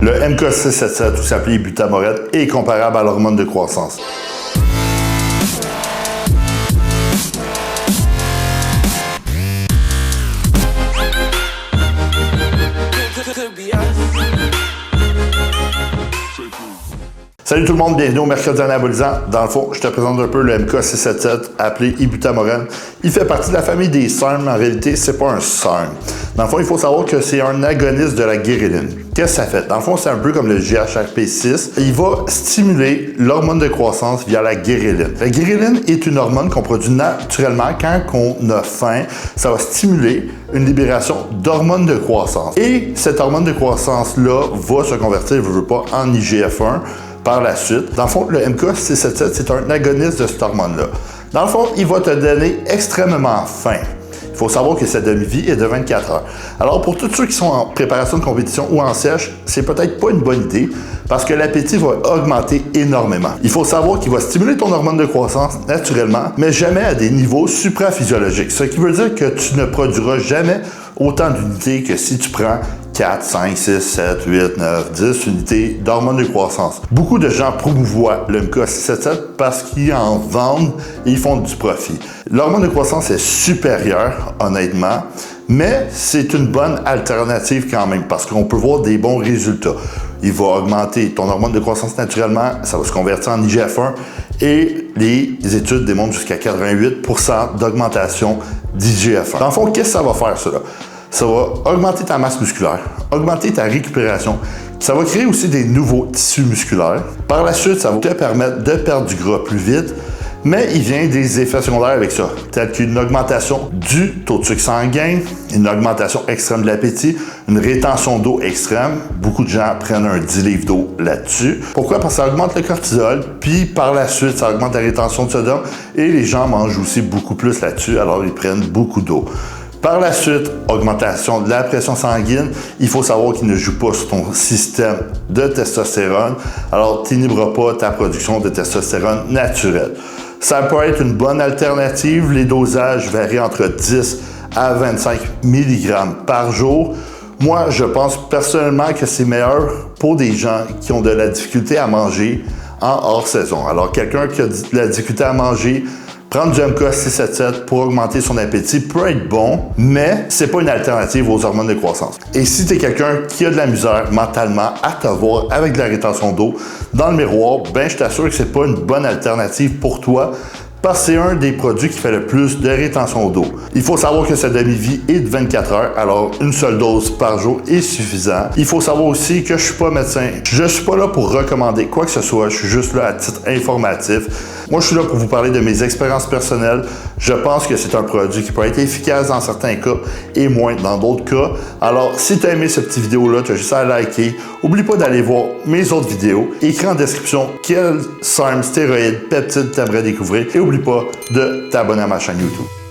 Le MK677, ou s'appelait Ibutamorel, est comparable à l'hormone de croissance. Salut tout le monde, bienvenue au Mercredi Anabolisant. Dans le fond, je te présente un peu le MK677 appelé Ibutamorel. Il fait partie de la famille des SARM, mais en réalité, c'est pas un SARM. Dans le fond, il faut savoir que c'est un agoniste de la guériline. Qu'est-ce que ça fait? Dans le fond, c'est un peu comme le GHRP6. Il va stimuler l'hormone de croissance via la guériline. La guériline est une hormone qu'on produit naturellement quand on a faim. Ça va stimuler une libération d'hormones de croissance. Et cette hormone de croissance-là va se convertir, je veux pas, en IGF-1 par la suite. Dans le fond, le MK677, c'est un agoniste de cette hormone-là. Dans le fond, il va te donner extrêmement faim. Il faut savoir que sa demi-vie est de 24 heures. Alors, pour tous ceux qui sont en préparation de compétition ou en sèche, c'est peut-être pas une bonne idée parce que l'appétit va augmenter énormément. Il faut savoir qu'il va stimuler ton hormone de croissance naturellement, mais jamais à des niveaux supraphysiologiques. Ce qui veut dire que tu ne produiras jamais autant d'unités que si tu prends 4, 5, 6, 7, 8, 9, 10 unités d'hormones de croissance. Beaucoup de gens promouvoient le MK677 parce qu'ils en vendent et ils font du profit. L'hormone de croissance est supérieure, honnêtement, mais c'est une bonne alternative quand même parce qu'on peut voir des bons résultats. Il va augmenter ton hormone de croissance naturellement, ça va se convertir en IGF-1 et les études démontrent jusqu'à 88% d'augmentation d'IGF-1. Dans le fond, qu'est-ce que ça va faire, cela? Ça va augmenter ta masse musculaire, augmenter ta récupération. Ça va créer aussi des nouveaux tissus musculaires. Par la suite, ça va te permettre de perdre du gras plus vite, mais il vient des effets secondaires avec ça, tels qu'une augmentation du taux de sucre sanguin, une augmentation extrême de l'appétit, une rétention d'eau extrême. Beaucoup de gens prennent un 10 livres d'eau là-dessus. Pourquoi? Parce que ça augmente le cortisol, puis par la suite, ça augmente la rétention de sodium et les gens mangent aussi beaucoup plus là-dessus, alors ils prennent beaucoup d'eau. Par la suite, augmentation de la pression sanguine. Il faut savoir qu'il ne joue pas sur ton système de testostérone. Alors, tu n'inhiberas pas ta production de testostérone naturelle. Ça peut être une bonne alternative. Les dosages varient entre 10 à 25 mg par jour. Moi, je pense personnellement que c'est meilleur pour des gens qui ont de la difficulté à manger en hors saison. Alors, quelqu'un qui a de la difficulté à manger, prendre du MK677 pour augmenter son appétit peut être bon, mais c'est pas une alternative aux hormones de croissance. Et si tu es quelqu'un qui a de la misère mentalement à te voir avec de la rétention d'eau dans le miroir, ben je t'assure que c'est pas une bonne alternative pour toi parce que c'est un des produits qui fait le plus de rétention d'eau. Il faut savoir que sa demi-vie est de 24 heures, alors une seule dose par jour est suffisant. Il faut savoir aussi que je suis pas médecin. Je suis pas là pour recommander quoi que ce soit, je suis juste là à titre informatif. Moi, je suis là pour vous parler de mes expériences personnelles. Je pense que c'est un produit qui peut être efficace dans certains cas et moins dans d'autres cas. Alors, si tu as aimé cette petite vidéo-là, tu as juste à liker. Oublie pas d'aller voir mes autres vidéos. Écris en description quels SARM, stéroïdes, peptides tu aimerais découvrir. Et oublie pas de t'abonner à ma chaîne YouTube.